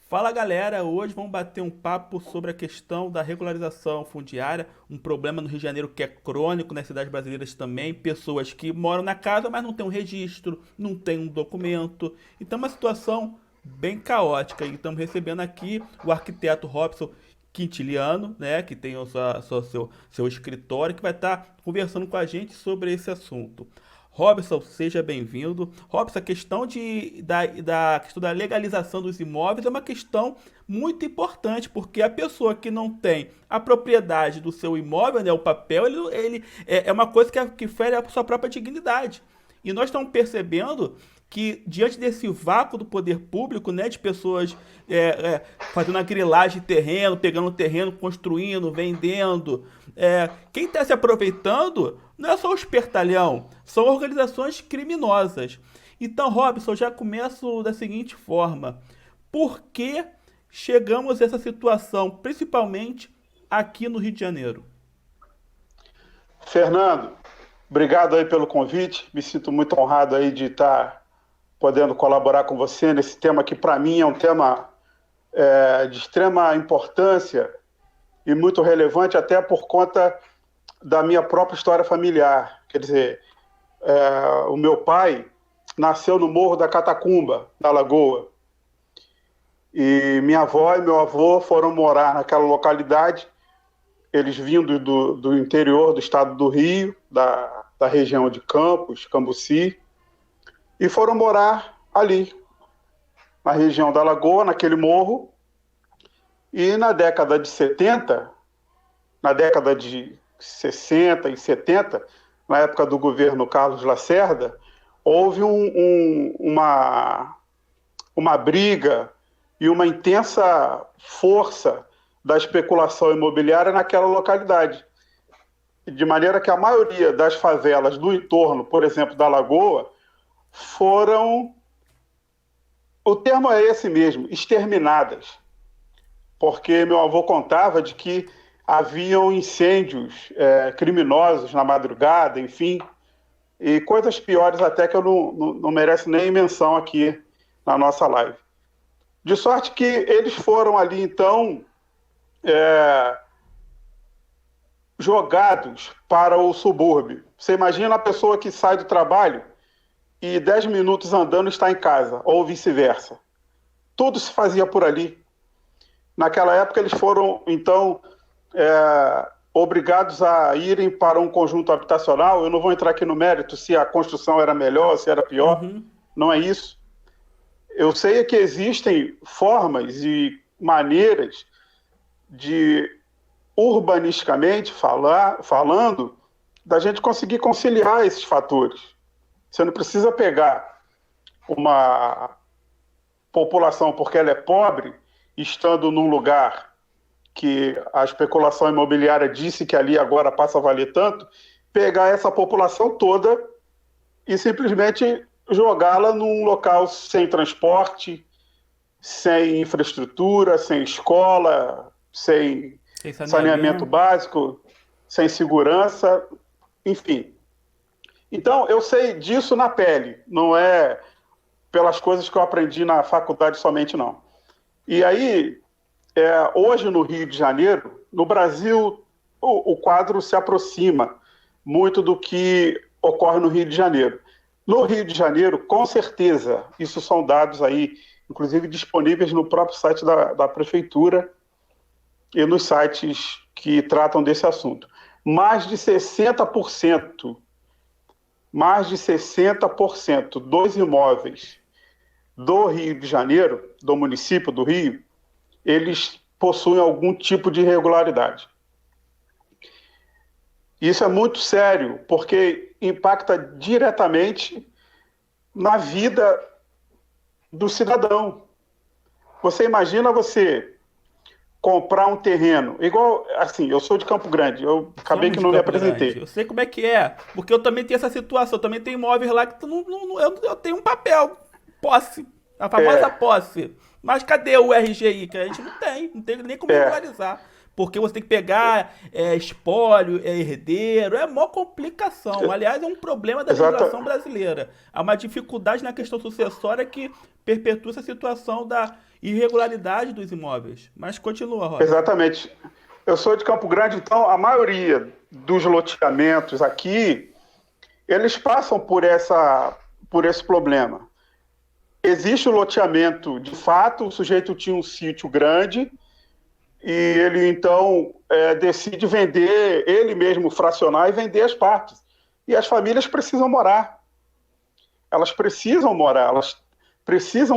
Fala galera, hoje vamos bater um papo sobre a questão da regularização fundiária, um problema no Rio de Janeiro que é crônico nas cidades brasileiras também, pessoas que moram na casa, mas não tem um registro, não tem um documento, então é uma situação bem caótica. E estamos recebendo aqui o arquiteto Robson Quintiliano, né, que tem seu escritório, que vai estar conversando com a gente sobre esse assunto. Robson, seja bem-vindo. Robson, a questão da questão da legalização dos imóveis é uma questão muito importante, porque a pessoa que não tem a propriedade do seu imóvel, né, o papel, ele é uma coisa que fere a sua própria dignidade. E nós estamos percebendo que, diante desse vácuo do poder público, né, de pessoas fazendo a grilagem de terreno, pegando terreno, construindo, vendendo, quem está se aproveitando não é só o espertalhão, são organizações criminosas. Então, Robson, eu já começo da seguinte forma: por que chegamos a essa situação, principalmente aqui no Rio de Janeiro? Fernando, obrigado aí pelo convite. Me sinto muito honrado aí de estar podendo colaborar com você nesse tema que para mim é um tema de extrema importância e muito relevante até por conta da minha própria história familiar. Quer dizer, o meu pai nasceu no Morro da Catacumba, na Lagoa, e minha avó e meu avô foram morar naquela localidade, eles vindo do interior do estado do Rio, da região de Campos, Cambuci, e foram morar ali, na região da Lagoa, naquele morro. E na década de 70, na década de 60 e 70, na época do governo Carlos Lacerda, houve uma briga e uma intensa força da especulação imobiliária naquela localidade. De maneira que a maioria das favelas do entorno, por exemplo, da Lagoa, foram, o termo é esse mesmo, exterminadas. Porque meu avô contava de que haviam incêndios criminosos na madrugada, enfim, e coisas piores até que eu não mereço nem menção aqui na nossa live. De sorte que eles foram ali, então, jogados para o subúrbio. Você imagina a pessoa que sai do trabalho e 10 minutos andando está em casa, ou vice-versa. Tudo se fazia por ali. Naquela época eles foram, então, obrigados a irem para um conjunto habitacional. Eu não vou entrar aqui no mérito se a construção era melhor, se era pior, Uhum. não é isso. Eu sei que existem formas e maneiras de, urbanisticamente falando, da gente conseguir conciliar esses fatores. Você não precisa pegar uma população porque ela é pobre, estando num lugar que a especulação imobiliária disse que ali agora passa a valer tanto, pegar essa população toda e simplesmente jogá-la num local sem transporte, sem infraestrutura, sem escola, sem Sem saneamento saneamento. básico, sem segurança, enfim. Então, eu sei disso na pele, não é pelas coisas que eu aprendi na faculdade somente, não. E aí, hoje no Rio de Janeiro, no Brasil, o quadro se aproxima muito do que ocorre no Rio de Janeiro. No Rio de Janeiro, com certeza, isso são dados aí, inclusive disponíveis no próprio site da Prefeitura e nos sites que tratam desse assunto. Mais de 60%, mais de 60% dos imóveis do Rio de Janeiro, do município do Rio, eles possuem algum tipo de irregularidade. Isso é muito sério, porque impacta diretamente na vida do cidadão. Você imagina você comprar um terreno, igual, assim, eu sou de Campo Grande, eu acabei Somos que de não me Campo Grande. apresentei. Eu sei como é que é. Porque eu também tenho essa situação. Eu também tenho imóveis lá que eu tenho um papel. Posse. A famosa É, posse. Mas cadê o RGI? Que a gente não tem nem como é, regularizar. Porque você tem que pegar espólio, herdeiro, é mó complicação. Aliás, é um problema da exata, legislação brasileira. Há uma dificuldade na questão sucessória que perpetua essa situação da irregularidade dos imóveis. Mas continua, Robson. Exatamente. Eu sou de Campo Grande, então a maioria dos loteamentos aqui, eles passam por esse problema. Existe o loteamento, de fato, o sujeito tinha um sítio grande e ele, então, decide vender, ele mesmo fracionar e vender as partes. E as famílias precisam morar. Elas precisam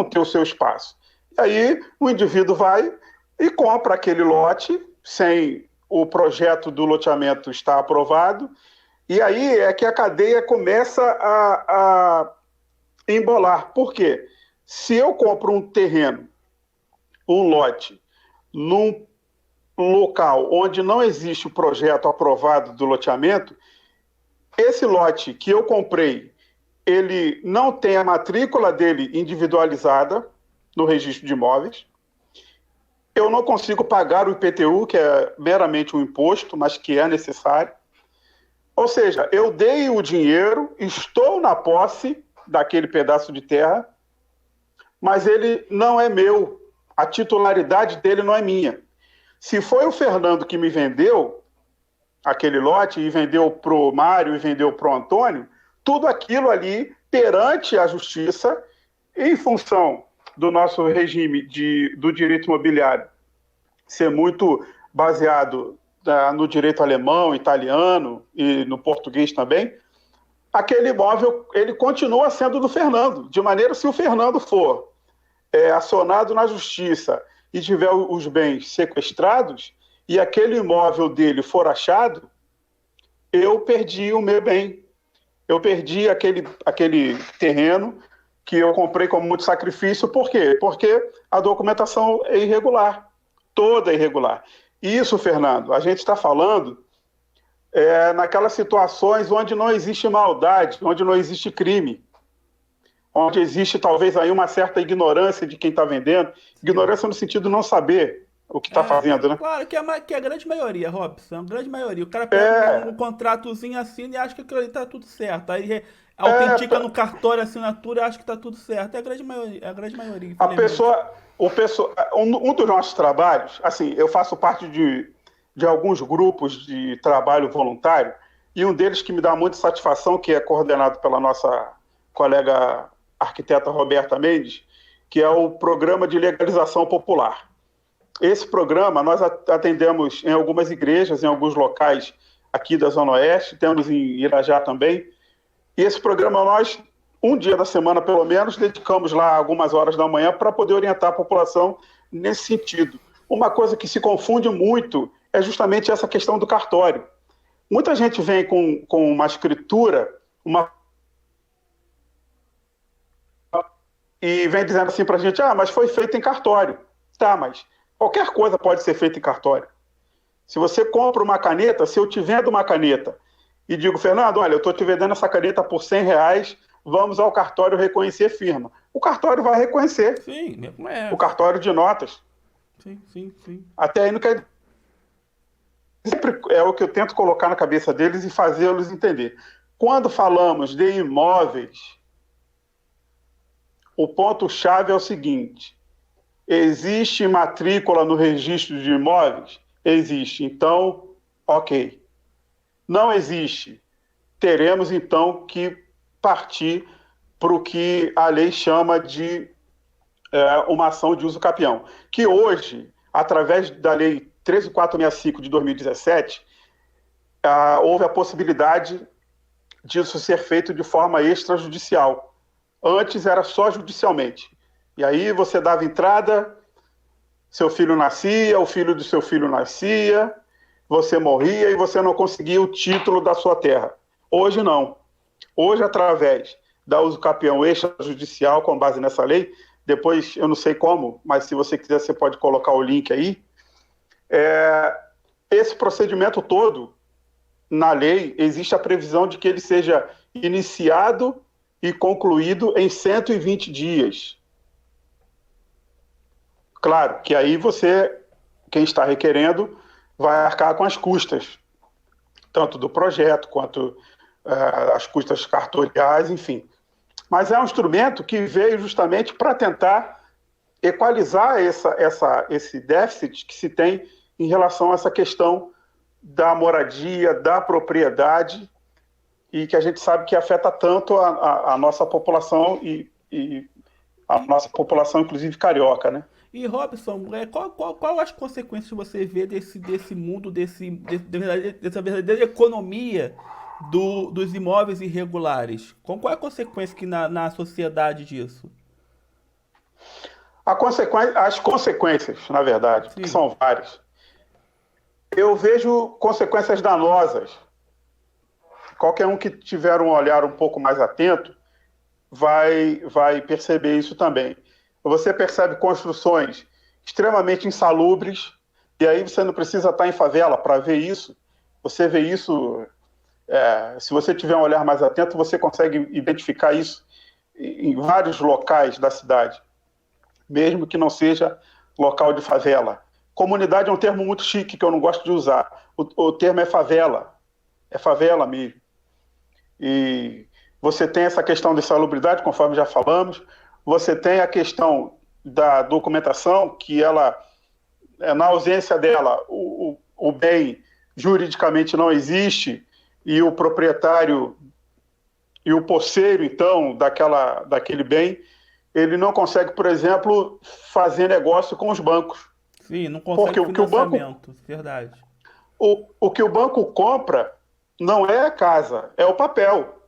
ter o seu espaço. E aí o indivíduo vai e compra aquele lote sem o projeto do loteamento estar aprovado, e aí é que a cadeia começa a embolar. Por quê? Se eu compro um terreno, um lote, num local onde não existe o projeto aprovado do loteamento, esse lote que eu comprei, ele não tem a matrícula dele individualizada no registro de imóveis, eu não consigo pagar o IPTU, que é meramente um imposto, mas que é necessário. Ou seja, eu dei o dinheiro, estou na posse daquele pedaço de terra, mas ele não é meu, a titularidade dele não é minha. Se foi o Fernando que me vendeu aquele lote e vendeu para o Mário e vendeu para o Antônio, tudo aquilo ali, perante a justiça, em função do nosso regime do direito imobiliário ser muito baseado no direito alemão, italiano e no português também, aquele imóvel ele continua sendo do Fernando, de maneira se o Fernando for acionado na justiça e tiver os bens sequestrados e aquele imóvel dele for achado, eu perdi o meu bem. Eu perdi aquele terreno que eu comprei com muito sacrifício. Por quê? Porque a documentação é irregular, toda irregular. Isso, Fernando, a gente está falando naquelas situações onde não existe maldade, onde não existe crime, onde existe talvez aí uma certa ignorância de quem está vendendo, ignorância no sentido de não saber o que está fazendo, né? Claro, que é a grande maioria, Robson, a grande maioria. O cara pega um contratozinho, assina e acha que aquilo ali tá tudo certo. Aí autentica no cartório a assinatura e acha que tá tudo certo. É a grande maioria, um dos nossos trabalhos, assim, eu faço parte de alguns grupos de trabalho voluntário, e um deles que me dá muita satisfação, que é coordenado pela nossa colega arquiteta Roberta Mendes, que é o Programa de Legalização Popular. Esse programa nós atendemos em algumas igrejas, em alguns locais aqui da Zona Oeste, temos em Irajá também, e esse programa nós, um dia da semana pelo menos, dedicamos lá algumas horas da manhã para poder orientar a população nesse sentido. Uma coisa que se confunde muito é justamente essa questão do cartório. Muita gente vem com uma escritura, e vem dizendo assim para a gente, mas foi feito em cartório. Tá, mas qualquer coisa pode ser feita em cartório. Se você compra uma caneta, se eu te vendo uma caneta e digo, Fernando, olha, eu estou te vendendo essa caneta por R$100, vamos ao cartório reconhecer firma. O cartório vai reconhecer. Sim, o cartório de notas. Sim. Até aí não quer... Sempre é o que eu tento colocar na cabeça deles e fazê-los entender. Quando falamos de imóveis, o ponto-chave é o seguinte: existe matrícula no registro de imóveis? Existe. Então, ok. Não existe. Teremos, então, que partir para o que a lei chama de uma ação de uso capião. Que hoje, através da lei 13465 de 2017, houve a possibilidade disso ser feito de forma extrajudicial. Antes era só judicialmente. E aí você dava entrada, seu filho nascia, o filho do seu filho nascia, você morria e você não conseguia o título da sua terra. Hoje não. Hoje, através da uso capião extrajudicial, com base nessa lei, depois eu não sei como, mas se você quiser você pode colocar o link aí, esse procedimento todo, na lei, existe a previsão de que ele seja iniciado e concluído em 120 dias. Claro que aí você, quem está requerendo, vai arcar com as custas, tanto do projeto quanto as custas cartoriais, enfim. Mas é um instrumento que veio justamente para tentar equalizar esse déficit que se tem em relação a essa questão da moradia, da propriedade, e que a gente sabe que afeta tanto a nossa população e a nossa população, inclusive carioca, né? E Robson, qual as consequências você vê desse mundo, dessa verdadeira economia dos imóveis irregulares? Qual é a consequência que na sociedade disso? As consequências, na verdade, que Sim. são várias, eu vejo consequências danosas. Qualquer um que tiver um olhar um pouco mais atento vai perceber isso também. Você percebe construções extremamente insalubres, e aí você não precisa estar em favela para ver isso. Você vê isso, se você tiver um olhar mais atento, você consegue identificar isso em vários locais da cidade, mesmo que não seja local de favela. Comunidade é um termo muito chique que eu não gosto de usar. O termo é favela mesmo. E você tem essa questão de insalubridade, conforme já falamos. Você tem a questão da documentação, que ela, na ausência dela, o bem juridicamente não existe, e o proprietário e o posseiro, então, daquele bem, ele não consegue, por exemplo, fazer negócio com os bancos. Sim, não Porque consegue financiamento, verdade. o que o banco compra não é a casa, é o papel.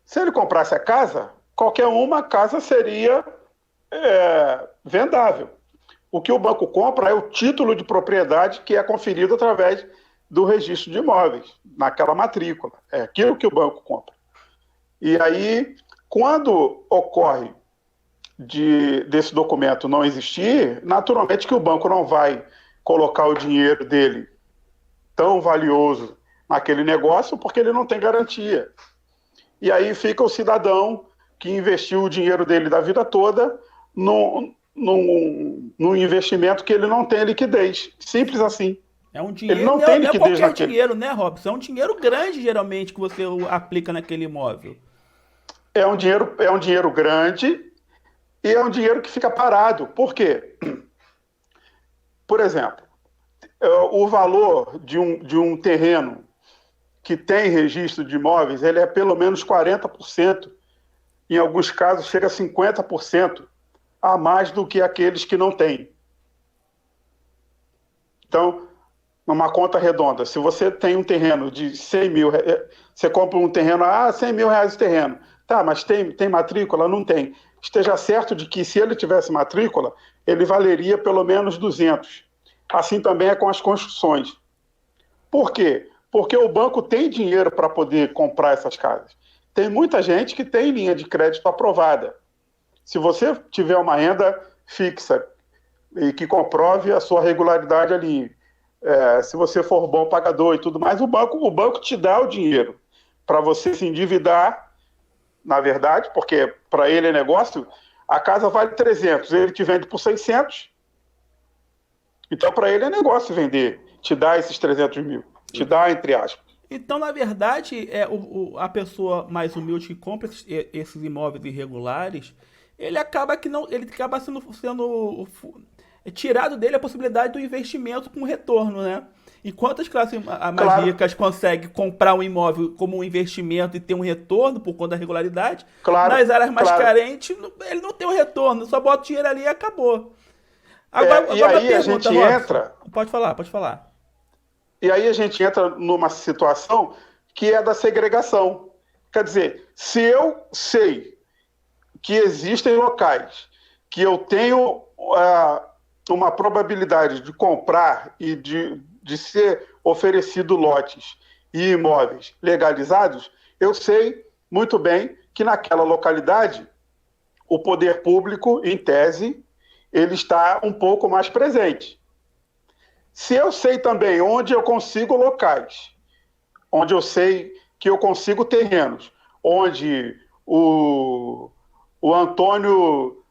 Se ele comprasse a casa, qualquer uma casa seria vendável. O que o banco compra é o título de propriedade que é conferido através do registro de imóveis, naquela matrícula. É aquilo que o banco compra. E aí, quando ocorre desse documento não existir, naturalmente que o banco não vai colocar o dinheiro dele tão valioso naquele negócio porque ele não tem garantia. E aí fica o cidadão que investiu o dinheiro dele da vida toda num investimento que ele não tem liquidez. Simples assim. É um Ele dinheiro, não tem não é liquidez qualquer naquele. dinheiro, né, Robson? É um dinheiro grande, geralmente, que você aplica naquele imóvel. É um dinheiro grande e é um dinheiro que fica parado. Por quê? Por exemplo, o valor de um terreno que tem registro de imóveis, ele é pelo menos 40%, em alguns casos chega a 50% a mais do que aqueles que não têm. Então, numa conta redonda, se você tem um terreno de 100 mil, você compra um terreno, 100 mil reais o terreno. Tá, mas tem matrícula? Não tem. Esteja certo de que se ele tivesse matrícula, ele valeria pelo menos 200. Assim também é com as construções. Por quê? Porque o banco tem dinheiro para poder comprar essas casas. Tem muita gente que tem linha de crédito aprovada. Se você tiver uma renda fixa e que comprove a sua regularidade ali, se você for bom pagador e tudo mais, o banco te dá o dinheiro para você se endividar, na verdade, porque para ele é negócio, a casa vale 300, ele te vende por 600, então para ele é negócio vender, te dá esses 300 mil, te dá entre aspas. Então, na verdade, a pessoa mais humilde que compra esses imóveis irregulares, ele acaba que não, ele acaba sendo tirado dele a possibilidade do investimento com retorno, né? Enquanto as classes mais Claro, ricas conseguem comprar um imóvel como um investimento e ter um retorno por conta da regularidade, claro, nas áreas mais claro. carentes, ele não tem o retorno, só bota o dinheiro ali e acabou. Agora, E agora uma aí a pergunta, gente Robson. entra Pode falar, pode falar. E aí a gente entra numa situação que é da segregação. Quer dizer, se eu sei que existem locais que eu tenho uma probabilidade de comprar e de ser oferecido lotes e imóveis legalizados, eu sei muito bem que naquela localidade o poder público, em tese, ele está um pouco mais presente. Se eu sei também onde eu consigo locais, onde eu sei que eu consigo terrenos, onde o Antônio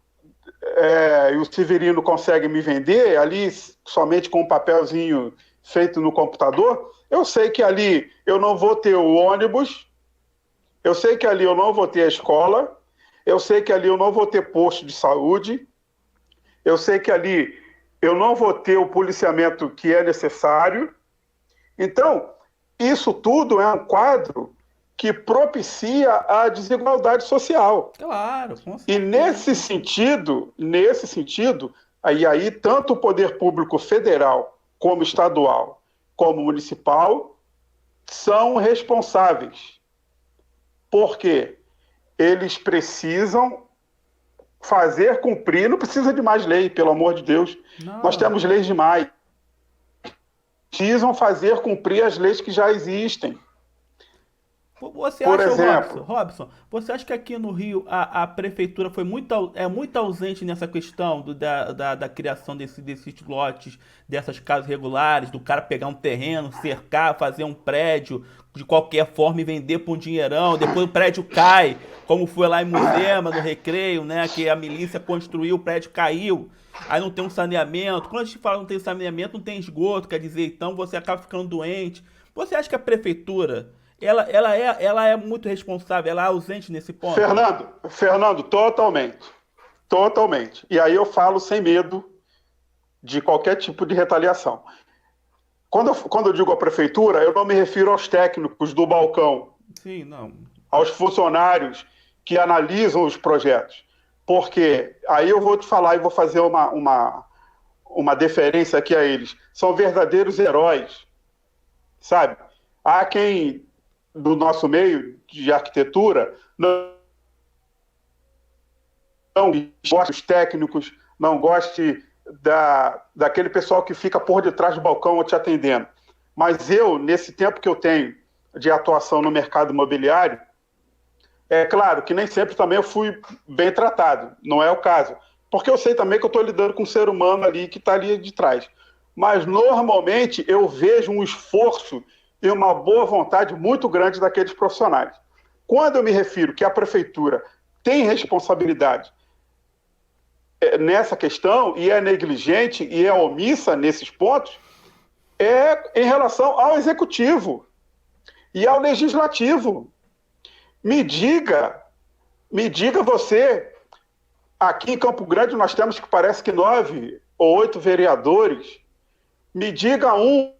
e o Severino conseguem me vender, ali somente com um papelzinho feito no computador, eu sei que ali eu não vou ter o ônibus, eu sei que ali eu não vou ter a escola, eu sei que ali eu não vou ter posto de saúde, eu sei que ali eu não vou ter o policiamento que é necessário. Então, isso tudo é um quadro que propicia a desigualdade social. Claro, com E certeza. nesse sentido, aí tanto o poder público federal, como estadual, como municipal, são responsáveis. Porque eles precisam fazer cumprir, não precisa de mais lei, pelo amor de Deus. Nós Não. temos leis demais. Precisam fazer cumprir as leis que já existem. Você Por acha, exemplo, Você acha que aqui no Rio a prefeitura foi muito ausente nessa questão da criação desses lotes, dessas casas regulares, do cara pegar um terreno, cercar, fazer um prédio de qualquer forma e vender por um dinheirão, depois o prédio cai, como foi lá em Moema, no Recreio, né, que a milícia construiu, o prédio caiu, aí não tem um saneamento. Quando a gente fala que não tem saneamento, não tem esgoto, quer dizer, então você acaba ficando doente. Você acha que a prefeitura ela é muito responsável, ela é ausente nesse ponto? Fernando, totalmente. Totalmente. E aí eu falo sem medo de qualquer tipo de retaliação. Quando eu digo a prefeitura, eu não me refiro aos técnicos do balcão, Sim, não. aos funcionários que analisam os projetos. Porque aí eu vou te falar e vou fazer uma deferência aqui a eles. São verdadeiros heróis, sabe? Há quem, do nosso meio de arquitetura, não goste dos técnicos, não goste daquele pessoal que fica por detrás do balcão te atendendo. Mas eu, nesse tempo que eu tenho de atuação no mercado imobiliário, é claro que nem sempre também eu fui bem tratado, não é o caso. Porque eu sei também que eu estou lidando com um ser humano ali que está ali de trás. Mas normalmente eu vejo um esforço e uma boa vontade muito grande daqueles profissionais. Quando eu me refiro que a prefeitura tem responsabilidade nessa questão e é negligente e é omissa nesses pontos, é em relação ao executivo e ao legislativo. Me diga você, aqui em Campo Grande nós temos que parece que 9 ou 8 vereadores, me diga um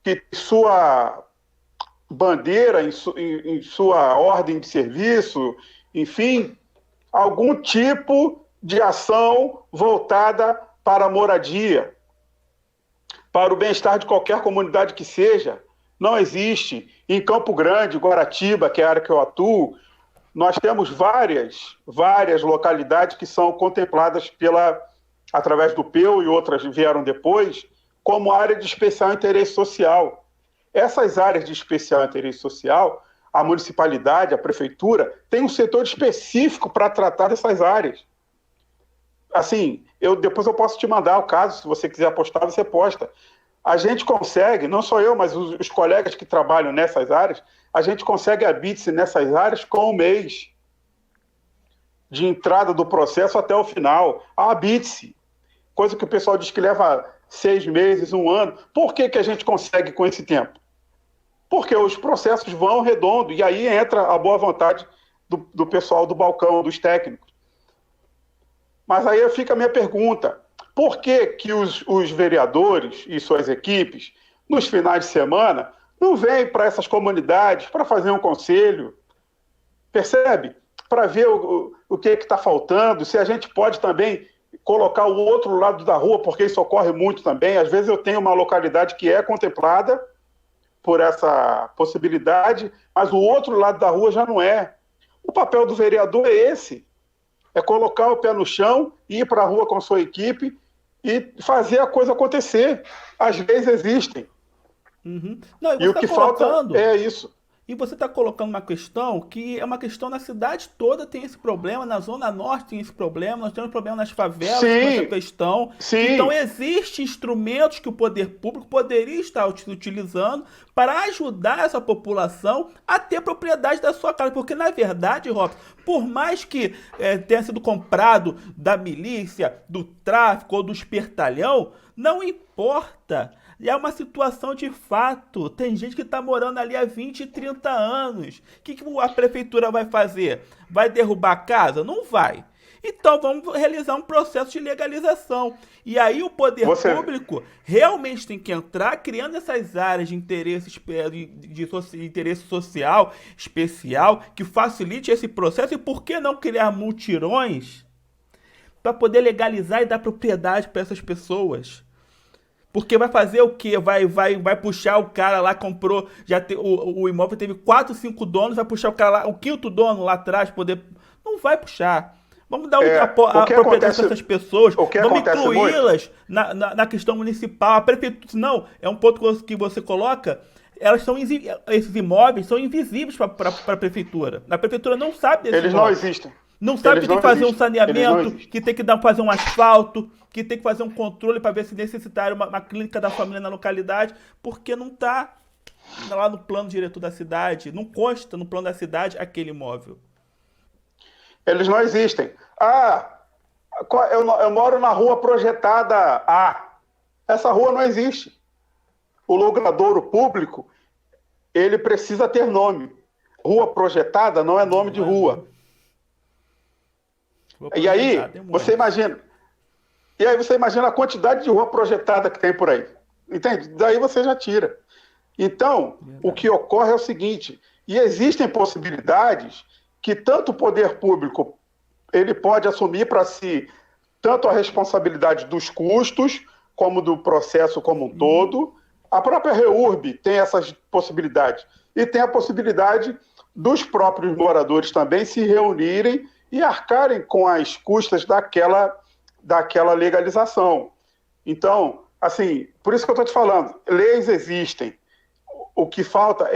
que sua bandeira, em sua ordem de serviço, enfim, algum tipo de ação voltada para a moradia, para o bem-estar de qualquer comunidade que seja. Não existe. Em Campo Grande, Guaratiba, que é a área que eu atuo, nós temos várias localidades que são contempladas através do PEU e outras vieram depois, como área de especial interesse social. Essas áreas de especial interesse social, a municipalidade, a prefeitura, tem um setor específico para tratar dessas áreas. Assim, depois eu posso te mandar o caso, se você quiser apostar, você posta. A gente consegue, não só eu, mas os colegas que trabalham nessas áreas, a gente consegue a BITSE nessas áreas com um mês de entrada do processo até o final. A BITSE, coisa que o pessoal diz que leva 6 meses, 1 ano. Por que a gente consegue com esse tempo? Porque os processos vão redondo e aí entra a boa vontade do pessoal do balcão, dos técnicos. Mas aí fica a minha pergunta: por que os vereadores e suas equipes, nos finais de semana, não vêm para essas comunidades para fazer um conselho? Percebe? Para ver o que está faltando, se a gente pode também colocar o outro lado da rua, porque isso ocorre muito também. Às vezes eu tenho uma localidade que é contemplada por essa possibilidade, mas o outro lado da rua já não é. O papel do vereador é esse, é colocar o pé no chão, ir para a rua com a sua equipe e fazer a coisa acontecer. As leis existem. Uhum. Não, E o que falta é isso. E você está colocando uma questão que é uma questão na cidade toda tem esse problema, na Zona Norte tem esse problema, nós temos problema nas favelas com essa Sim, questão. Então, sim. existem instrumentos que o poder público poderia estar utilizando para ajudar essa população a ter propriedade da sua casa. Porque, na verdade, Robson, Por mais que tenha sido comprado da milícia, do tráfico ou do espertalhão, não importa. É uma situação de fato. Tem gente que está morando ali há 20, 30 anos. O que a prefeitura vai fazer? Vai derrubar a casa? Não vai. Então vamos realizar um processo de legalização. E aí o poder público realmente tem que entrar criando essas áreas de interesse, de interesse social especial que facilite esse processo. E por que não criar mutirões para poder legalizar e dar propriedade para essas pessoas? Porque vai fazer o quê? Vai puxar o cara lá, comprou, o imóvel teve 4, 5 donos, vai puxar o cara lá, o quinto dono lá atrás, poder... Não vai puxar. Vamos dar a propriedade para essas pessoas, vamos incluí-las na questão municipal. A prefeitura, não, é um ponto que você coloca, esses imóveis são invisíveis para a prefeitura. A prefeitura não sabe desses imóveis. Eles não existem. Não sabe que tem que fazer um saneamento, que tem que fazer um asfalto, que tem que fazer um controle para ver se necessitar uma clínica da família na localidade, porque não está lá no plano diretor da cidade, não consta no plano da cidade aquele imóvel. Eles não existem. Eu moro na rua projetada A. Essa rua não existe. O logradouro público, ele precisa ter nome. Rua projetada não é nome de rua. E aí, você imagina a quantidade de rua projetada que tem por aí. Entende? Daí você já tira. Então, o que ocorre é o seguinte, e existem possibilidades que tanto o poder público ele pode assumir para si tanto a responsabilidade dos custos, como do processo como um todo. A própria REURB tem essas possibilidades. E tem a possibilidade dos próprios moradores também se reunirem e arcarem com as custas daquela legalização. Então, assim, por isso que eu estou te falando, leis existem. O que falta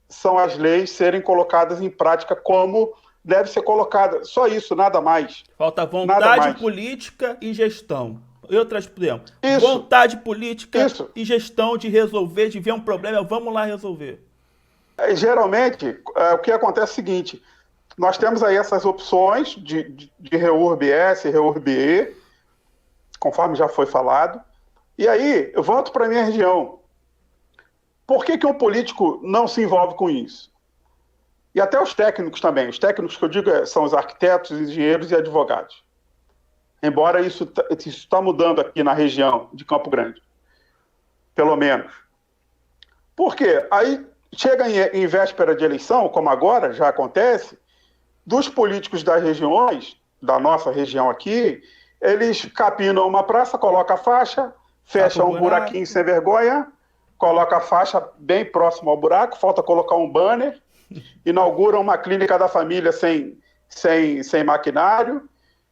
são as leis serem colocadas em prática como deve ser colocada. Só isso, nada mais. Falta vontade política e gestão. Outras, por exemplo, vontade política e gestão de resolver, de ver um problema, vamos lá resolver. Geralmente, o que acontece é o seguinte, nós temos aí essas opções de REURB-S, REURB-E, conforme já foi falado, e aí eu volto para a minha região. Por que um político não se envolve com isso? E até os técnicos também. Os técnicos que eu digo são os arquitetos, engenheiros e advogados. Embora isso está mudando aqui na região de Campo Grande. Pelo menos. Por quê? Aí chega em véspera de eleição, como agora já acontece, dos políticos das regiões, da nossa região aqui, eles capinam uma praça, colocam a faixa, fecham um buraquinho sem vergonha, coloca a faixa bem próximo ao buraco, falta colocar um banner, inaugura uma clínica da família sem maquinário,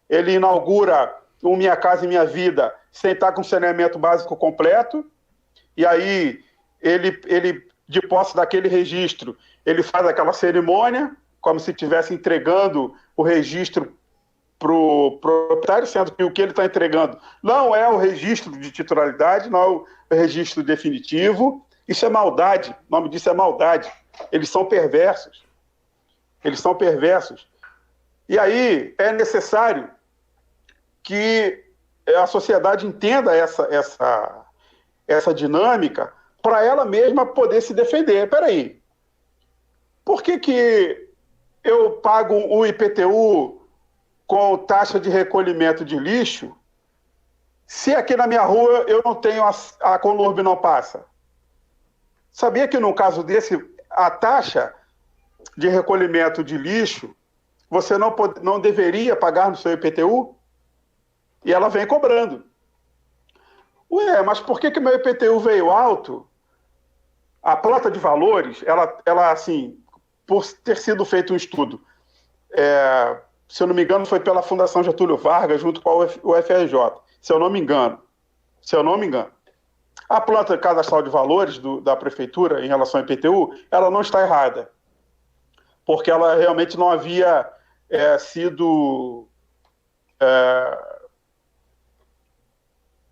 ele inaugura o Minha Casa e Minha Vida sem estar com saneamento básico completo, e aí ele de posse daquele registro, ele faz aquela cerimônia, como se estivesse entregando o registro para o proprietário, sendo que o que ele está entregando não é o registro de titularidade, não é o registro definitivo. Isso é maldade, o nome disso é maldade. Eles são perversos. Eles são perversos. E aí é necessário que a sociedade entenda essa dinâmica para ela mesma poder se defender. Espera aí, por que eu pago o IPTU com taxa de recolhimento de lixo se aqui na minha rua eu não tenho a Conurb não passa? Sabia que no caso desse, a taxa de recolhimento de lixo você não deveria pagar no seu IPTU? E ela vem cobrando. Ué, mas por que meu IPTU veio alto? A planta de valores, ela assim, por ter sido feito um estudo, se eu não me engano, foi pela Fundação Getúlio Vargas, junto com a UFRJ, se eu não me engano. A planta cadastral de valores da Prefeitura, em relação ao IPTU, ela não está errada, porque ela realmente não havia sido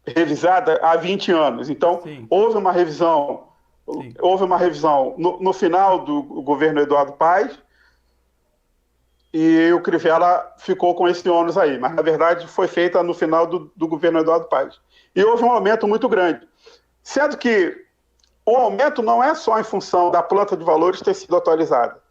revisada há 20 anos. Então, sim, houve uma revisão no final do governo Eduardo Paes, e o Crivella ficou com esse ônus aí. Mas, na verdade, foi feita no final do governo Eduardo Paes. E houve um aumento muito grande. Sendo que o aumento não é só em função da planta de valores ter sido atualizada.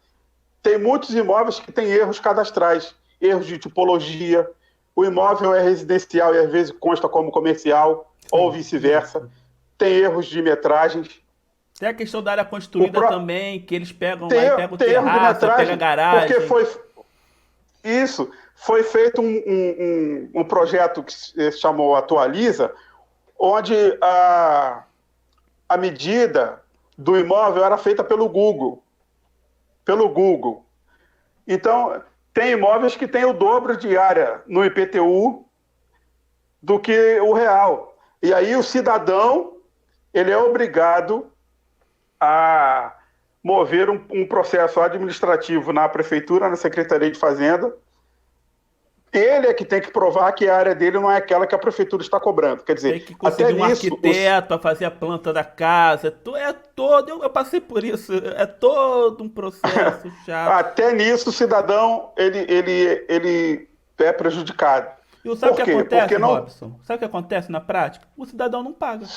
Tem muitos imóveis que têm erros cadastrais, erros de tipologia. O imóvel é residencial e às vezes consta como comercial, ou vice-versa. Tem erros de metragens. Tem a questão da área construída também, que eles pegam lá e pegam o tem erro de terraço, pegam a metragem, garagem. Porque foi feito um projeto que se chamou Atualiza, onde a medida do imóvel era feita pelo Google. Então, tem imóveis que têm o dobro de área no IPTU do que o real. E aí o cidadão, ele é obrigado a mover um processo administrativo na prefeitura, na Secretaria de Fazenda. Ele é que tem que provar que a área dele não é aquela que a prefeitura está cobrando. Quer dizer, tem que conseguir um arquiteto a fazer a planta da casa. Eu passei por isso. É todo um processo chato. Até nisso o cidadão ele é prejudicado. E sabe o que acontece, Robson? Sabe o que acontece na prática? O cidadão não paga.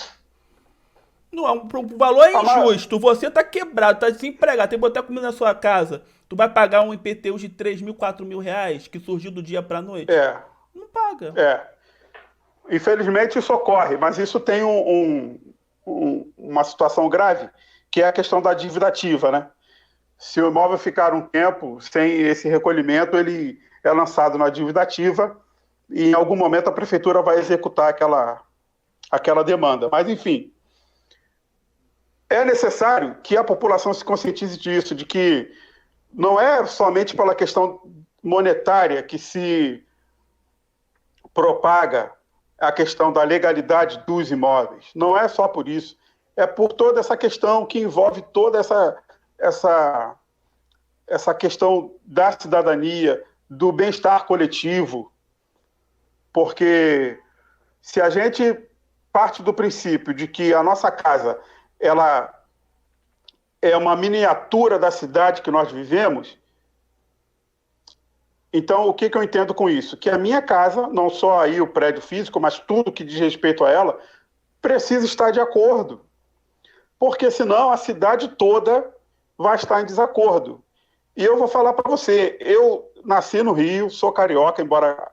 Não, o valor é injusto. Você tá quebrado, tá desempregado, tem que botar comida na sua casa. Tu vai pagar um IPTU de 3 mil, 4 mil reais que surgiu do dia pra noite? Não paga. Infelizmente isso ocorre, mas isso tem uma situação grave, que é a questão da dívida ativa, né? Se o imóvel ficar um tempo sem esse recolhimento, ele é lançado na dívida ativa e em algum momento a prefeitura vai executar aquela demanda. Mas, enfim, é necessário que a população se conscientize disso, de que não é somente pela questão monetária que se propaga a questão da legalidade dos imóveis. Não é só por isso. É por toda essa questão que envolve toda essa questão da cidadania, do bem-estar coletivo. Porque se a gente parte do princípio de que a nossa casa ela é uma miniatura da cidade que nós vivemos, então o que eu entendo com isso? Que a minha casa, não só aí o prédio físico, mas tudo que diz respeito a ela, precisa estar de acordo. Porque senão a cidade toda vai estar em desacordo. E eu vou falar para você, eu nasci no Rio, sou carioca, embora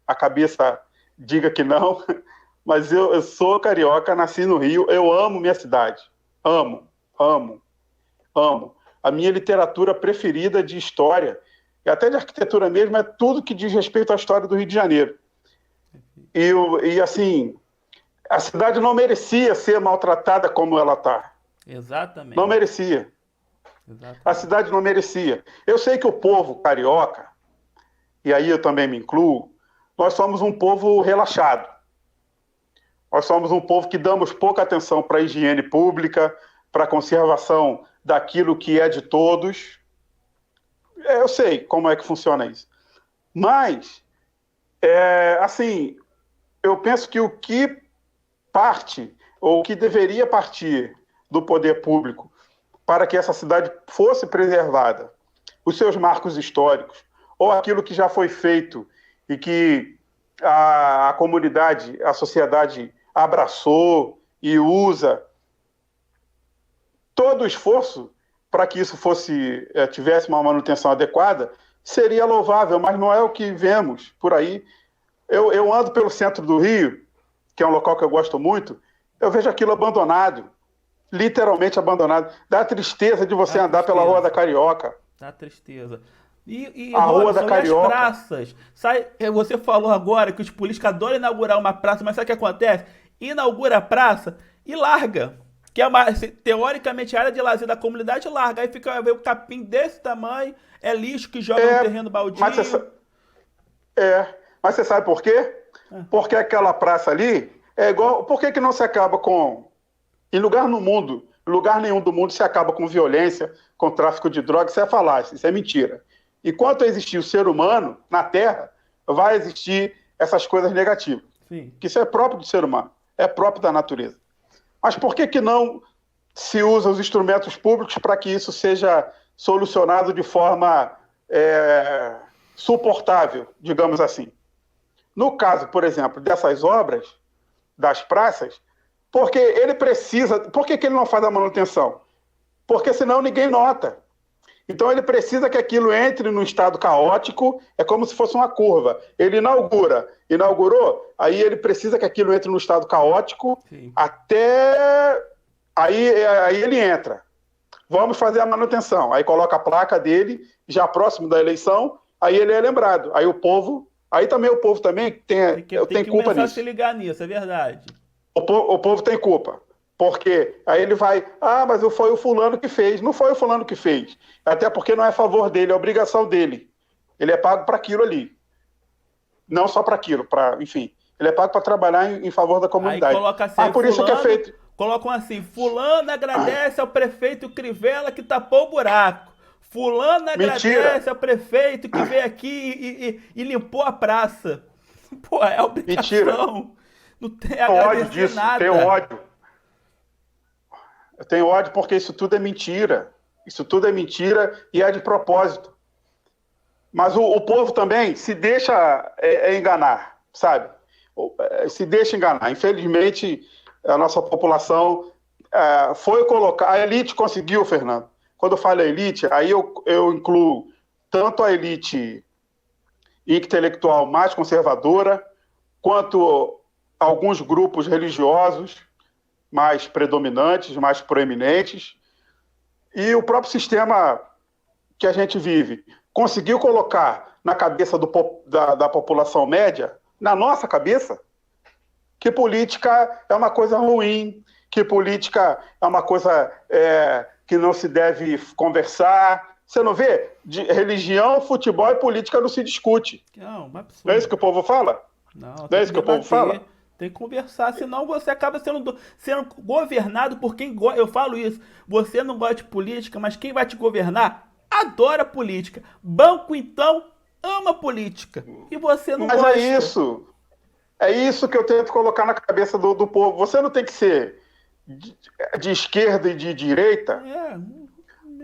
a cabeça diga que não, mas eu sou carioca, nasci no Rio, eu amo minha cidade. Amo. A minha literatura preferida de história, e até de arquitetura mesmo, é tudo que diz respeito à história do Rio de Janeiro. E assim, a cidade não merecia ser maltratada como ela está. Exatamente. Não merecia. Exatamente. A cidade não merecia. Eu sei que o povo carioca, e aí eu também me incluo, nós somos um povo relaxado. Nós somos um povo que damos pouca atenção para a higiene pública, para a conservação daquilo que é de todos. Eu sei como é que funciona isso. Mas, assim, eu penso que o que parte, ou o que deveria partir do poder público para que essa cidade fosse preservada, os seus marcos históricos, ou aquilo que já foi feito e que a comunidade, a sociedade abraçou e usa, todo o esforço para que isso tivesse uma manutenção adequada seria louvável, mas não é o que vemos por aí. Eu ando pelo centro do Rio, que é um local que eu gosto muito, eu vejo aquilo abandonado, literalmente abandonado. Dá tristeza de você andar pela Rua da Carioca. Dá tristeza. E a Rua da Carioca. As praças? Você falou agora que os políticos adoram inaugurar uma praça, mas sabe o que acontece? Inaugura a praça e larga. Que é teoricamente a área de lazer da comunidade, larga. Aí fica o capim desse tamanho, é lixo que joga no terreno baldio. Mas você sabe por quê? Porque aquela praça ali é igual. Por que não se acaba com. Em lugar nenhum do mundo se acaba com violência, com tráfico de drogas, isso é falácia, isso é mentira. Enquanto existir o ser humano na Terra, vai existir essas coisas negativas. Sim. Que isso é próprio do ser humano, é próprio da natureza. Mas por que não se usa os instrumentos públicos para que isso seja solucionado de forma suportável, digamos assim. No caso, por exemplo, dessas obras, das praças, porque ele precisa... Por que ele não faz a manutenção? Porque senão ninguém nota. Então ele precisa que aquilo entre num estado caótico, é como se fosse uma curva. Ele inaugurou, aí ele precisa que aquilo entre num estado caótico, sim, até... Aí ele entra. Vamos fazer a manutenção. Aí coloca a placa dele, já próximo da eleição, aí ele é lembrado. Aí o povo... Aí também o povo também tem culpa nisso. Tem que começar a se ligar nisso, é verdade. O povo tem culpa. Porque aí ele vai... mas foi o fulano que fez. Não foi o fulano que fez. Até porque não é a favor dele, é obrigação dele. Ele é pago para aquilo ali. Não só para aquilo, enfim. Ele é pago para trabalhar em favor da comunidade. Aí coloca assim, por isso que é feito... Colocam assim, fulano agradece ao prefeito Crivella que tapou o buraco. Fulano agradece ao prefeito que veio aqui e limpou a praça. Pô, é obrigação. Mentira. Não tem ódio disso, nada. Tenho ódio. Eu tenho ódio porque isso tudo é mentira. Isso tudo é mentira e é de propósito. Mas o povo também se deixa enganar, sabe? Se deixa enganar. Infelizmente, a nossa população foi colocar... A elite conseguiu, Fernando. Quando eu falo elite, aí eu incluo tanto a elite intelectual mais conservadora, quanto alguns grupos religiosos mais predominantes, mais proeminentes, e o próprio sistema que a gente vive conseguiu colocar na cabeça da população média, na nossa cabeça, que política é uma coisa ruim, que política é uma coisa que não se deve conversar. Você não vê? De religião, futebol e política não se discute. Não é isso que o povo fala? Não é isso que o povo fala? Tem que conversar, senão você acaba sendo governado por quem gosta. Eu falo isso, você não gosta de política, mas quem vai te governar adora política. Banco, então, ama política. E você não gosta. Mas é isso que eu tento colocar na cabeça do povo. Você não tem que ser de esquerda e de direita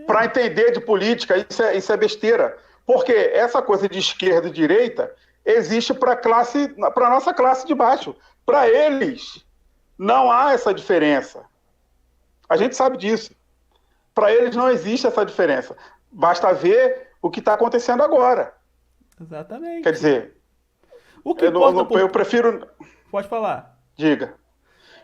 para entender de política. Isso é besteira. Porque essa coisa de esquerda e direita existe para a nossa classe de baixo. Para eles, não há essa diferença. A gente sabe disso. Para eles não existe essa diferença. Basta ver o que está acontecendo agora. Exatamente. Quer dizer, o que eu prefiro... Pode falar. Diga.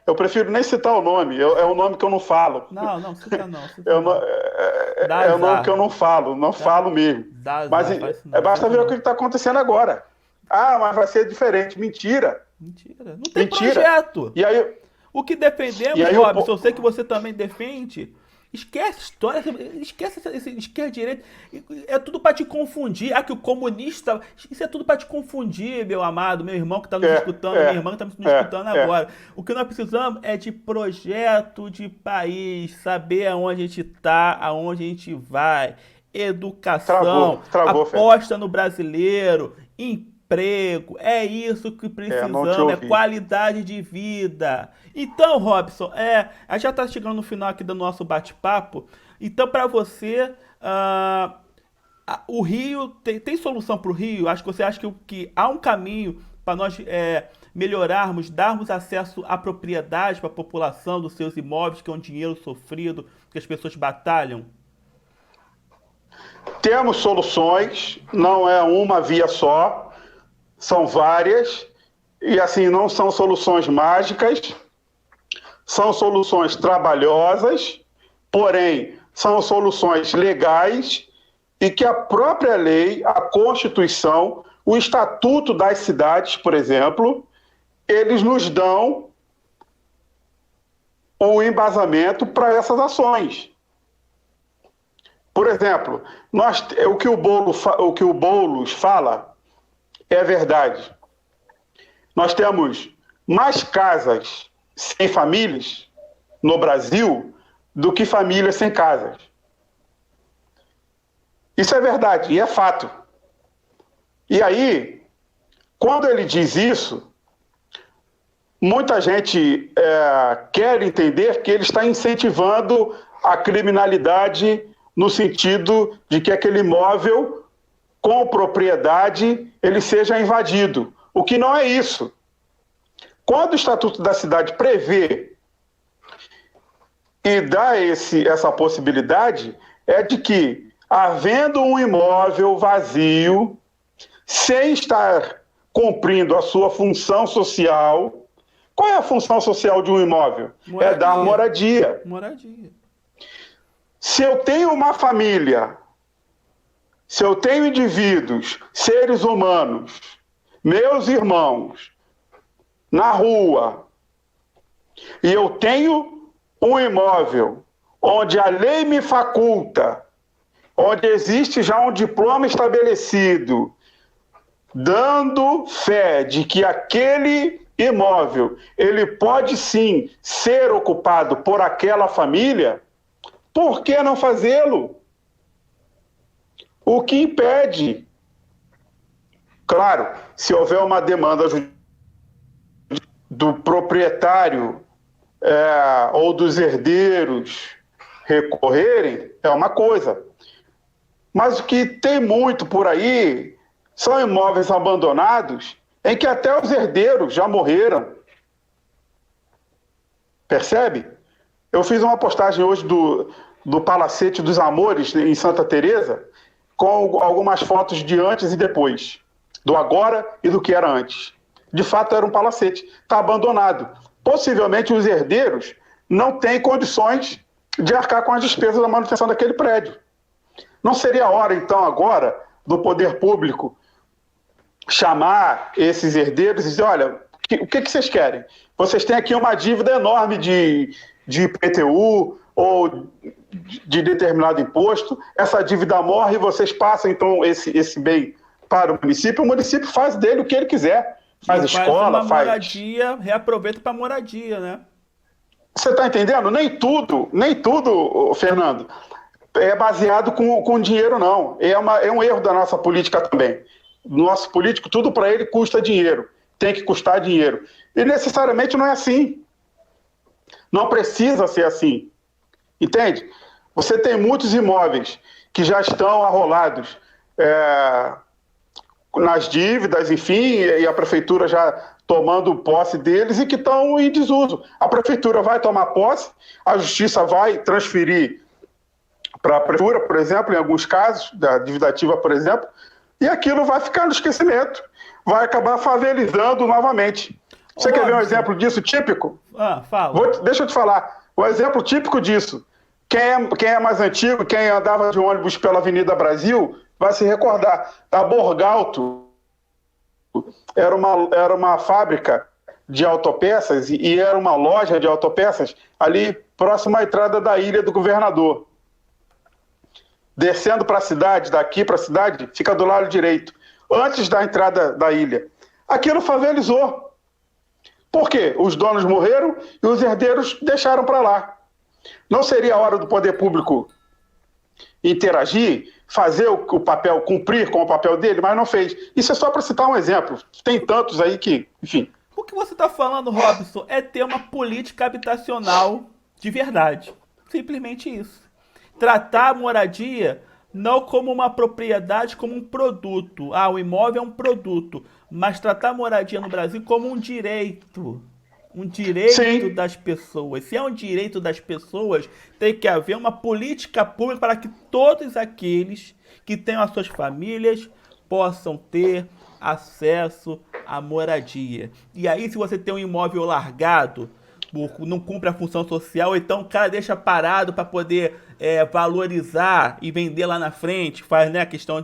Eu prefiro nem citar o nome. É um nome que eu não falo. Não cita não. É um nome que eu não falo. Não falo mesmo. Mas basta ver o que está acontecendo agora. Mas vai ser diferente. Mentira. Não tem projeto. E aí, o que defendemos, Robson, eu sei que você também defende. Esquece história, esquece esquerda, direita, é tudo para te confundir. Que o comunista, isso é tudo para te confundir, meu amado, meu irmão que está nos escutando, minha irmã que está nos escutando agora. O que nós precisamos é de projeto de país, saber aonde a gente está, aonde a gente vai, educação, aposta no brasileiro, emprego, é isso que precisamos, é qualidade de vida. Então, Robson, a gente já está chegando no final aqui do nosso bate-papo. Então, para você, o Rio, tem solução para o Rio? Acho que você acha que há um caminho para nós melhorarmos, darmos acesso à propriedade para a população dos seus imóveis, que é um dinheiro sofrido, que as pessoas batalham? Temos soluções, não é uma via só, são várias, e assim, não são soluções mágicas, são soluções trabalhosas, porém, são soluções legais e que a própria lei, a Constituição, o Estatuto das Cidades, por exemplo, eles nos dão o embasamento para essas ações. Por exemplo, o que o Boulos fala é verdade. Nós temos mais casas sem famílias no Brasil do que famílias sem casas. Isso é verdade e é fato. E aí, quando ele diz isso, muita gente quer entender que ele está incentivando a criminalidade no sentido de que aquele imóvel com propriedade, ele seja invadido. O que não é isso. Quando o Estatuto da Cidade prevê e dá essa possibilidade, é de que, havendo um imóvel vazio, sem estar cumprindo a sua função social. Qual é a função social de um imóvel? Moradia. É dar moradia. Moradia. Se eu tenho uma família, se eu tenho indivíduos, seres humanos, meus irmãos, na rua, e eu tenho um imóvel onde a lei me faculta, onde existe já um diploma estabelecido, dando fé de que aquele imóvel, ele pode sim ser ocupado por aquela família, por que não fazê-lo? O que impede? Claro, se houver uma demanda do proprietário ou dos herdeiros recorrerem, é uma coisa. Mas o que tem muito por aí são imóveis abandonados em que até os herdeiros já morreram. Percebe? Eu fiz uma postagem hoje do Palacete dos Amores, em Santa Teresa, com algumas fotos de antes e depois, do agora e do que era antes. De fato, era um palacete. Está abandonado. Possivelmente, os herdeiros não têm condições de arcar com as despesas da manutenção daquele prédio. Não seria a hora, então, agora, do poder público chamar esses herdeiros e dizer, olha, o que vocês querem? Vocês têm aqui uma dívida enorme de IPTU ou de determinado imposto, essa dívida morre e vocês passam, então, esse bem para o município faz dele o que ele quiser. Faz escola, faz... moradia, reaproveita para moradia, né? Você está entendendo? Nem tudo, Fernando, é baseado com dinheiro, não. É um erro da nossa política também. Nosso político, tudo para ele custa dinheiro. Tem que custar dinheiro. E necessariamente não é assim. Não precisa ser assim. Entende? Você tem muitos imóveis que já estão arrolados nas dívidas, enfim, e a prefeitura já tomando posse deles e que estão em desuso. A prefeitura vai tomar posse, a justiça vai transferir para a prefeitura, por exemplo, em alguns casos, da dívida ativa, por exemplo, e aquilo vai ficar no esquecimento, vai acabar favelizando novamente. Você quer ver um exemplo disso típico? Fala. Deixa eu te falar. O exemplo típico disso. Quem é mais antigo, quem andava de ônibus pela Avenida Brasil, vai se recordar. A Borgalto era uma fábrica de autopeças e era uma loja de autopeças ali próximo à entrada da Ilha do Governador. Descendo para a cidade, daqui para a cidade, fica do lado direito, antes da entrada da ilha. Aquilo favelizou. Por quê? Os donos morreram e os herdeiros deixaram para lá. Não seria a hora do poder público interagir, fazer o papel, cumprir com o papel dele, mas não fez. Isso é só para citar um exemplo. Tem tantos aí que, enfim. O que você está falando, Robson, é ter uma política habitacional de verdade. Simplesmente isso. Tratar a moradia não como uma propriedade, como um produto. O imóvel é um produto. Mas tratar a moradia no Brasil como um direito. Um direito Sim. das pessoas. Se é um direito das pessoas, tem que haver uma política pública para que todos aqueles que tenham as suas famílias possam ter acesso à moradia. E aí, se você tem um imóvel largado, não cumpre a função social, então o cara deixa parado para poder valorizar e vender lá na frente, faz, né, a questão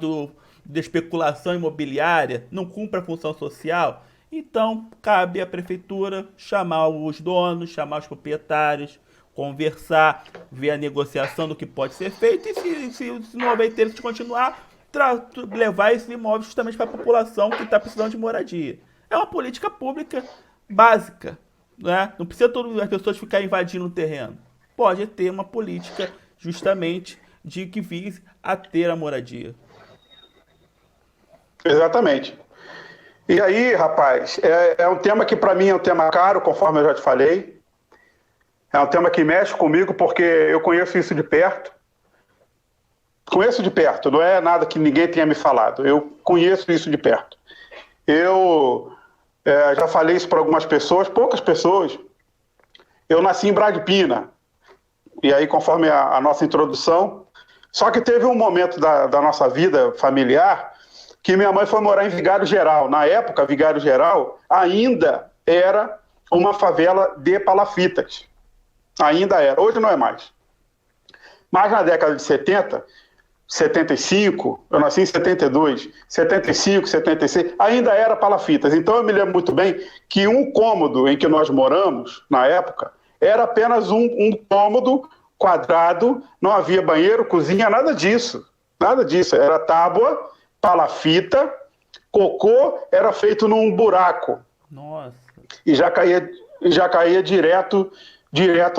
da especulação imobiliária, não cumpre a função social. Então, cabe à prefeitura chamar os donos, chamar os proprietários, conversar, ver a negociação do que pode ser feito e se não houver interesse de continuar, levar esse imóvel justamente para a população que está precisando de moradia. É uma política pública básica, né? Não precisa todas as pessoas ficarem invadindo o terreno. Pode ter uma política justamente de que vise a ter a moradia. Exatamente. E aí, rapaz, é um tema que para mim é um tema caro, conforme eu já te falei. É um tema que mexe comigo porque eu conheço isso de perto. Conheço de perto, não é nada que ninguém tenha me falado. Eu conheço isso de perto. Eu já falei isso para algumas pessoas, poucas pessoas. Eu nasci em Bragpina, e aí, conforme a nossa introdução, só que teve um momento da nossa vida familiar que minha mãe foi morar em Vigário Geral. Na época, Vigário Geral ainda era uma favela de palafitas. Ainda era, hoje não é mais. Mas na década de 70, 75, eu nasci em 72, 75, 76, ainda era palafitas. Então eu me lembro muito bem que um cômodo em que nós moramos, na época, era apenas um cômodo quadrado, não havia banheiro, cozinha, nada disso. Nada disso, era tábua, palafita, cocô era feito num buraco. Nossa. E já caía direto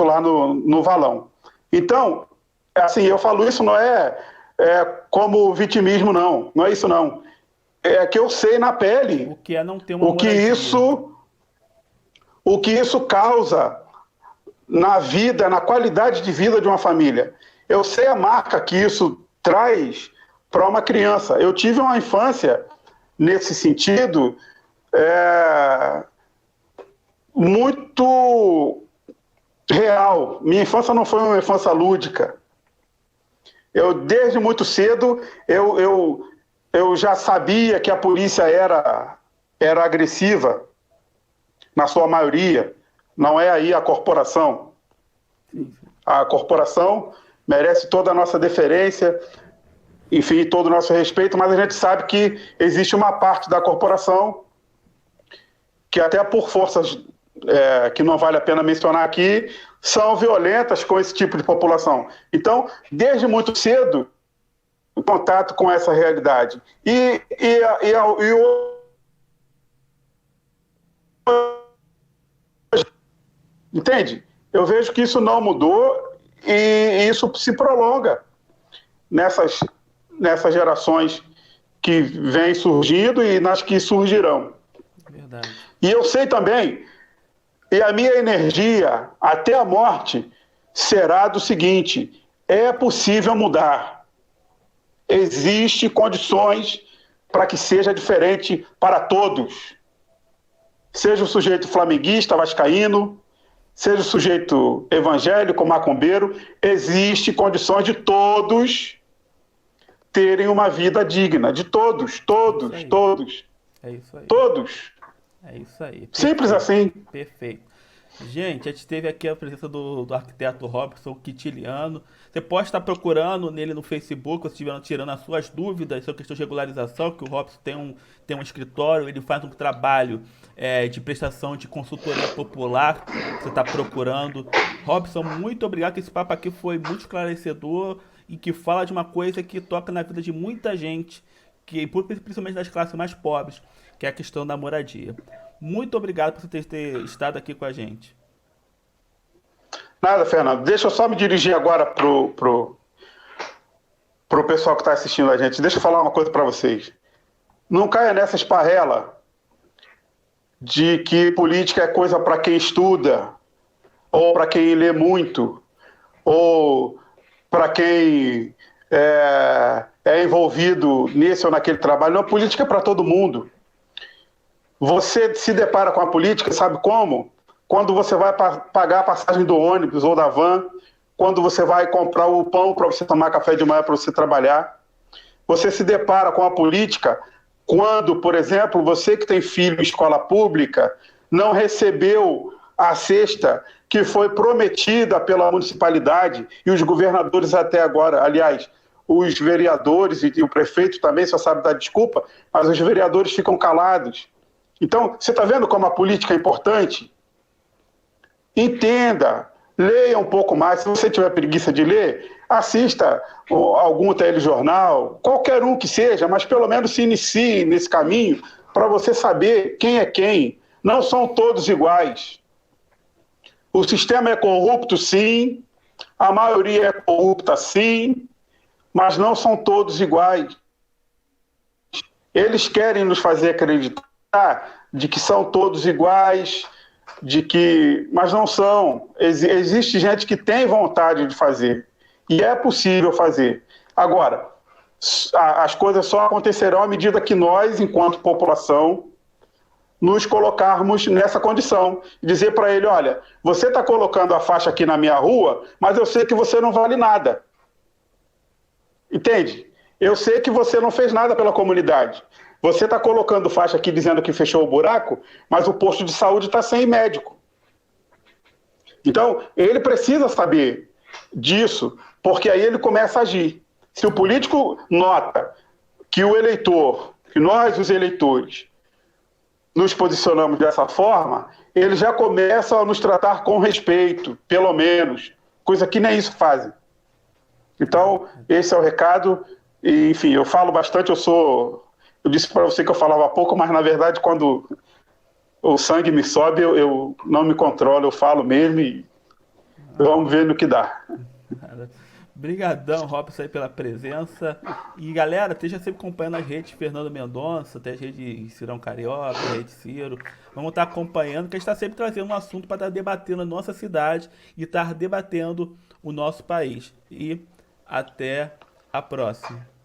lá no valão. Então, assim, eu falo isso não é como vitimismo, não. Não é isso, não. É que eu sei na pele O que é não ter uma o que isso causa na vida, na qualidade de vida de uma família. Eu sei a marca que isso traz para uma criança. Eu tive uma infância, nesse sentido, muito real. Minha infância não foi uma infância lúdica. Desde muito cedo, eu já sabia que a polícia era agressiva, na sua maioria. Não é aí a corporação. A corporação merece toda a nossa deferência, enfim, todo o nosso respeito, mas a gente sabe que existe uma parte da corporação que até por forças que não vale a pena mencionar aqui, são violentas com esse tipo de população. Então, desde muito cedo, o contato com essa realidade. Entende? Eu vejo que isso não mudou e isso se prolonga nessas gerações que vêm surgindo e nas que surgirão. Verdade. E eu sei também, e a minha energia até a morte será do seguinte: é possível mudar. Existem condições para que seja diferente para todos. Seja o sujeito flamenguista, vascaíno, seja o sujeito evangélico, macumbeiro, existem condições de todos terem uma vida digna. De todos. É isso aí. Todos. É isso aí. Simples assim. Perfeito. Gente, a gente teve aqui a presença do arquiteto Robson Quintiliano. Você pode estar procurando nele no Facebook, ou se estiver tirando as suas dúvidas sobre questão de regularização, que o Robson tem um escritório, ele faz um trabalho de prestação de consultoria popular, que você está procurando. Robson, muito obrigado, que esse papo aqui foi muito esclarecedor e que fala de uma coisa que toca na vida de muita gente, principalmente das classes mais pobres, que é a questão da moradia. Muito obrigado por você ter estado aqui com a gente. Nada, Fernando. Deixa eu só me dirigir agora pro pessoal que está assistindo a gente. Deixa eu falar uma coisa para vocês. Não caia nessa esparrela de que política é coisa para quem estuda, ou para quem lê muito, ou para quem é envolvido nesse ou naquele trabalho. Não, política é para todo mundo. Você se depara com a política, sabe como? Quando você vai pagar a passagem do ônibus ou da van, quando você vai comprar o pão para você tomar café de manhã para você trabalhar. Você se depara com a política quando, por exemplo, você que tem filho em escola pública não recebeu a cesta que foi prometida pela municipalidade e os governadores até agora, aliás, os vereadores e o prefeito também só sabe dar desculpa, mas os vereadores ficam calados. Então, você está vendo como a política é importante? Entenda, leia um pouco mais. Se você tiver preguiça de ler, assista algum telejornal, qualquer um que seja, mas pelo menos se inicie nesse caminho para você saber quem é quem. Não são todos iguais. O sistema é corrupto, sim. A maioria é corrupta, sim. Mas não são todos iguais. Eles querem nos fazer acreditar de que são todos iguais, mas não são. Existe gente que tem vontade de fazer, e é possível fazer. Agora, as coisas só acontecerão à medida que nós, enquanto população, nos colocarmos nessa condição. Dizer para ele, olha, você está colocando a faixa aqui na minha rua, mas eu sei que você não vale nada. Entende? Eu sei que você não fez nada pela comunidade. Você está colocando faixa aqui dizendo que fechou o buraco, mas o posto de saúde está sem médico. Então, ele precisa saber disso, porque aí ele começa a agir. Se o político nota que o eleitor, que nós, os eleitores, nos posicionamos dessa forma, ele já começa a nos tratar com respeito, pelo menos, coisa que nem isso fazem. Então, esse é o recado. E, enfim, eu falo bastante, eu disse para você que eu falava pouco, mas na verdade quando o sangue me sobe, eu não me controlo, eu falo mesmo e vamos ver no que dá. Obrigadão, Robson, aí pela presença. E galera, esteja sempre acompanhando as redes Fernando Mendonça, até as redes Cirão Carioca, a rede Ciro. Vamos estar acompanhando, que a gente está sempre trazendo um assunto para estar debatendo a nossa cidade e estar debatendo o nosso país. E até a próxima.